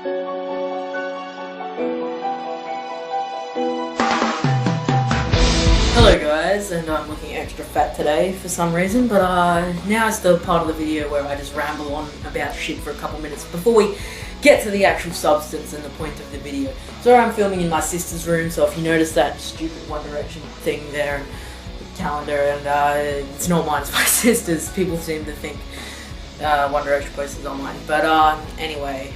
Hello guys, and I'm looking extra fat today for some reason, but now is the part of the video where I just ramble on about shit for a couple minutes before we get to the actual substance and the point of the video. So I'm filming in my sister's room, so if you notice that stupid One Direction thing there, the calendar, and it's not mine, it's my sister's. People seem to think One Direction posters are mine, but anyway,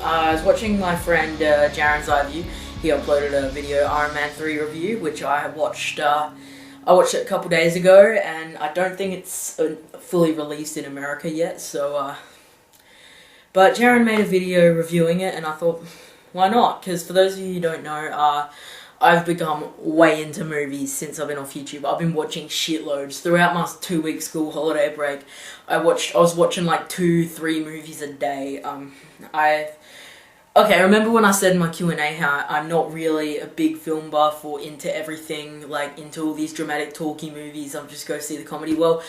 I was watching my friend Jaren's iView. He uploaded a video, Iron Man 3 review, which I watched it a couple days ago, and I don't think it's fully released in America yet, so, but Jaren made a video reviewing it, and I thought, why not? Because for those of you who don't know, I've become way into movies since I've been off YouTube. I've been watching shitloads. Throughout my 2-week school holiday break, I was watching like 2-3 movies a day. Okay, remember when I said in my Q&A how I'm not really a big film buff or into everything, like into all these dramatic talky movies, I'm just go see the comedy? Well,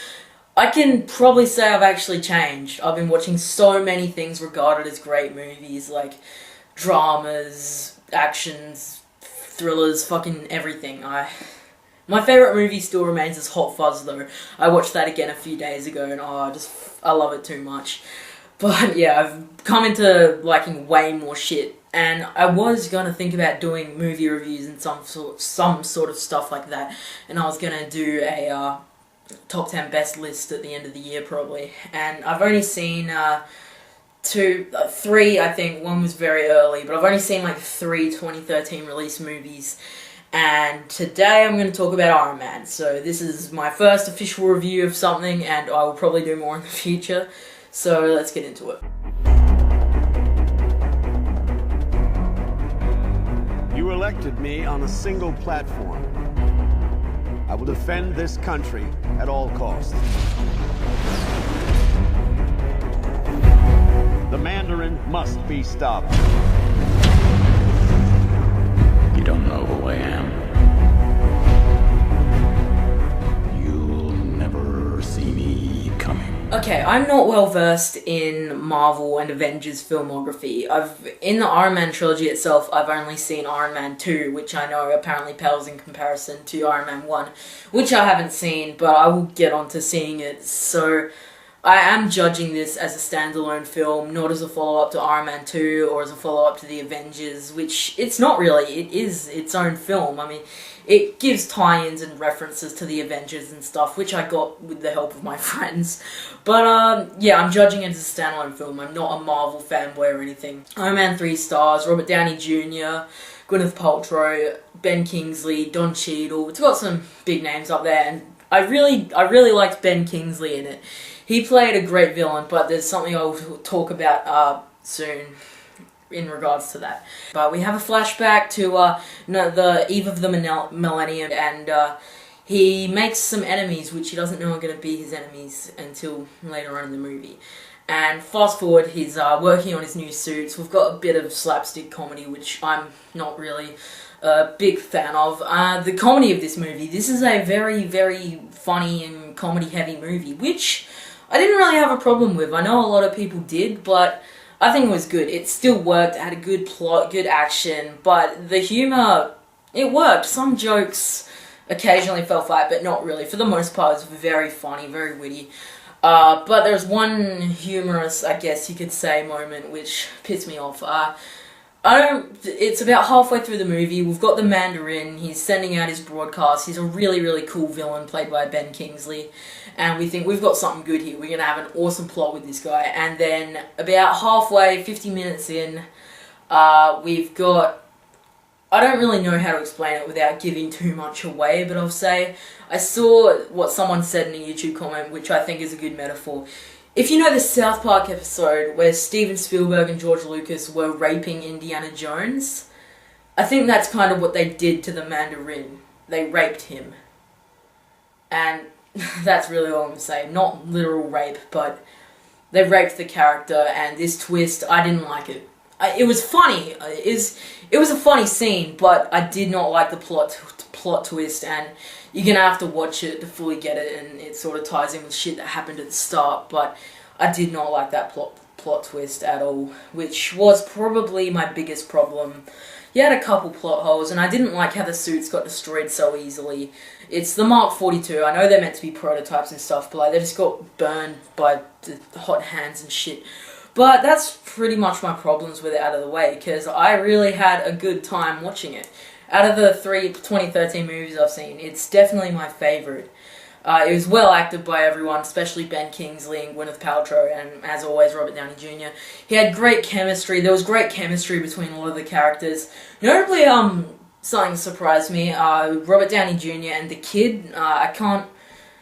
I can probably say I've actually changed. I've been watching so many things regarded as great movies, like dramas, actions, thrillers, fucking everything. My favourite movie still remains as Hot Fuzz though. I watched that again a few days ago and I love it too much. But yeah, I've come into liking way more shit, and I was gonna think about doing movie reviews and some sort of stuff like that, and I was gonna do a top 10 best list at the end of the year probably, and I've only seen 3, I think. One was very early, but I've only seen like 3 2013 release movies, and today I'm going to talk about Iron Man. So this is my first official review of something, and I will probably do more in the future. So let's get into it. You elected me on a single platform. I will defend this country at all costs. The Mandarin must be stopped. You don't know who I am. You'll never see me coming. Okay, I'm not well versed in Marvel and Avengers filmography. In the Iron Man trilogy itself, I've only seen Iron Man 2, which I know apparently pales in comparison to Iron Man 1, which I haven't seen, but I will get on to seeing it. So I am judging this as a standalone film, not as a follow-up to Iron Man 2 or as a follow-up to the Avengers, which it's not really. It is its own film. I mean, it gives tie-ins and references to the Avengers and stuff, which I got with the help of my friends. But, yeah, I'm judging it as a standalone film. I'm not a Marvel fanboy or anything. Iron Man 3 stars Robert Downey Jr., Gwyneth Paltrow, Ben Kingsley, Don Cheadle. It's got some big names up there, and I really liked Ben Kingsley in it. He played a great villain, but there's something I'll talk about soon in regards to that. But we have a flashback to the eve of the millennium, and he makes some enemies which he doesn't know are going to be his enemies until later on in the movie. And fast forward, he's working on his new suits. We've got a bit of slapstick comedy, which I'm not really a big fan of. The comedy of this movie, this is a very, very funny and comedy-heavy movie, which I didn't really have a problem with. I know a lot of people did, but I think it was good. It still worked. It had a good plot, good action, but the humor, it worked. Some jokes occasionally fell flat, but not really. For the most part, it was very funny, very witty. But there's one humorous, I guess you could say, moment which pissed me off. It's about halfway through the movie. We've got the Mandarin. He's sending out his broadcast. He's a really, really cool villain played by Ben Kingsley. And we think we've got something good here. We're going to have an awesome plot with this guy. And then about halfway, 50 minutes in, we've got... I don't really know how to explain it without giving too much away, but I'll say I saw what someone said in a YouTube comment, which I think is a good metaphor. If you know the South Park episode where Steven Spielberg and George Lucas were raping Indiana Jones, I think that's kind of what they did to the Mandarin. They raped him. And that's really all I'm saying. Not literal rape, but they raped the character, and this twist, I didn't like it. It was funny. It was a funny scene, but I did not like the plot twist, and you're gonna have to watch it to fully get it, and it sort of ties in with shit that happened at the start, but I did not like that plot plot twist at all, which was probably my biggest problem. You had a couple plot holes, and I didn't like how the suits got destroyed so easily. It's the Mark 42. I know they're meant to be prototypes and stuff, but like, they just got burned by the hot hands and shit. But that's pretty much my problems with it out of the way, because I really had a good time watching it. Out of the 3 2013 movies I've seen, it's definitely my favourite. It was well acted by everyone, especially Ben Kingsley and Gwyneth Paltrow, and as always, Robert Downey Jr. He had great chemistry. There was great chemistry between a lot of the characters. Notably, something surprised me, Robert Downey Jr. and the kid. I can't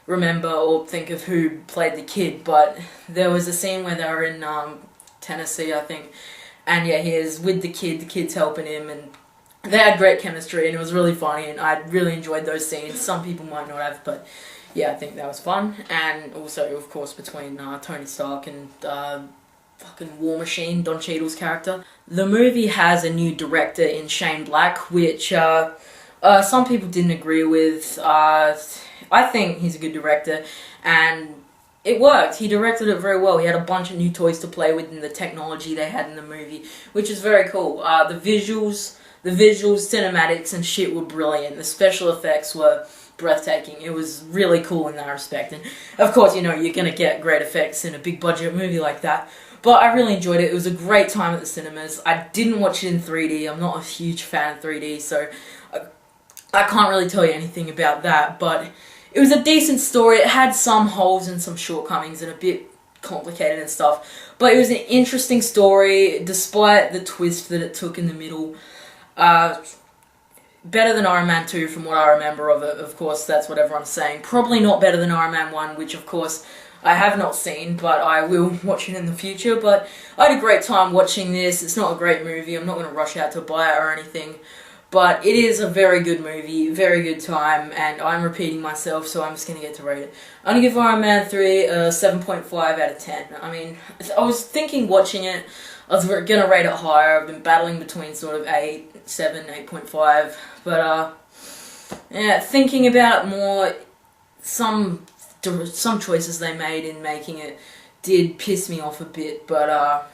remember or think of who played the kid, but there was a scene where they were in Tennessee, I think, and yeah, he is with the kid's helping him, and they had great chemistry, and it was really funny, and I really enjoyed those scenes. Some people might not have, but yeah, I think that was fun. And also, of course, between Tony Stark and fucking War Machine, Don Cheadle's character. The movie has a new director in Shane Black, which some people didn't agree with. I think he's a good director, and it worked. He directed it very well. He had a bunch of new toys to play with and the technology they had in the movie, which is very cool. The visuals, cinematics and shit were brilliant. The special effects were breathtaking. It was really cool in that respect. And of course, you know, you're going to get great effects in a big budget movie like that. But I really enjoyed it. It was a great time at the cinemas. I didn't watch it in 3D. I'm not a huge fan of 3D, so I can't really tell you anything about that. But it was a decent story. It had some holes and some shortcomings and a bit complicated and stuff. But it was an interesting story, despite the twist that it took in the middle. Better than Iron Man 2 from what I remember of it. Of course, that's what everyone's saying. Probably not better than Iron Man 1, which of course I have not seen, but I will watch it in the future. But I had a great time watching this. It's not a great movie. I'm not going to rush out to buy it or anything. But it is a very good movie, very good time, and I'm repeating myself, so I'm just going to get to rate it. I'm going to give Iron Man 3 a 7.5 out of 10. I mean, I was thinking watching it, I was going to rate it higher. I've been battling between sort of 8, 7, 8.5. But, yeah, thinking about it more, some choices they made in making it did piss me off a bit. But,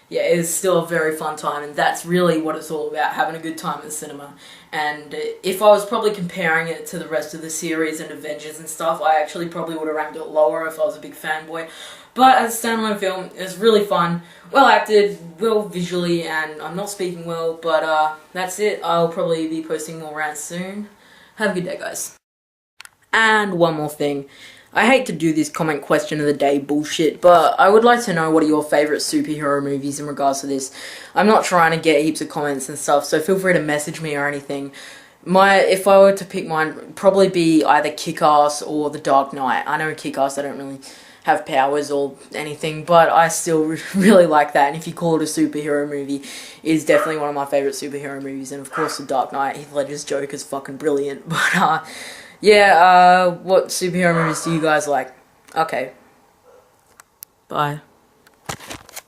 yeah, it was still a very fun time, and that's really what it's all about, having a good time at the cinema. And if I was probably comparing it to the rest of the series and Avengers and stuff, I actually probably would have ranked it lower if I was a big fanboy. But as a standalone film, it was really fun, well acted, well visually, and I'm not speaking well, but that's it. I'll probably be posting more rants soon. Have a good day, guys. And one more thing. I hate to do this comment question of the day bullshit, but I would like to know what are your favourite superhero movies in regards to this. I'm not trying to get heaps of comments and stuff, so feel free to message me or anything. If I were to pick mine, it would probably be either Kick-Ass or The Dark Knight. I know Kick-Ass, I don't really have powers or anything, but I still really like that, and if you call it a superhero movie, it is definitely one of my favourite superhero movies, and of course The Dark Knight, Heath Ledger's Joker's fucking brilliant, but yeah, what superhero movies do you guys like? Okay. Bye.